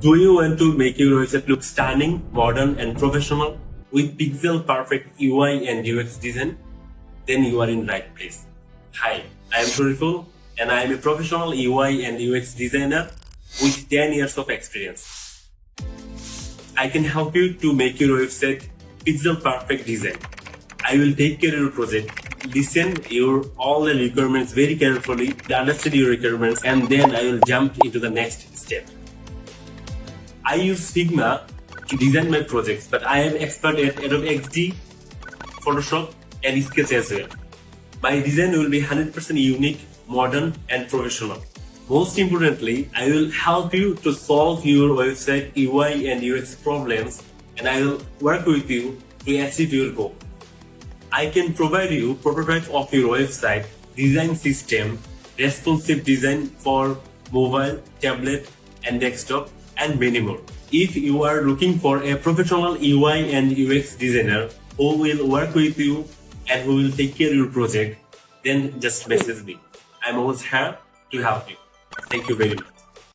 Do you want to make your website look stunning, modern, and professional with pixel perfect UI and UX design? Then you are in right place. Hi, I am Shuriful and I am a professional UI and UX designer with 10 years of experience. I can help you to make your website pixel perfect design. I will take care of your project, listen your all the requirements very carefully, understand your requirements, and then I will jump into the next step. I use Figma to design my projects, but I am expert at Adobe XD, Photoshop, and Sketch as well. My design will be 100% unique, modern, and professional. Most importantly, I will help you to solve your website UI and UX problems, and I will work with you to achieve your goal. I can provide you prototype of your website, design system, responsive design for mobile, tablet, and desktop, and many more. If you are looking for a professional UI and UX designer who will work with you and who will take care of your project, then just message me. I'm always here to help you. Thank you very much.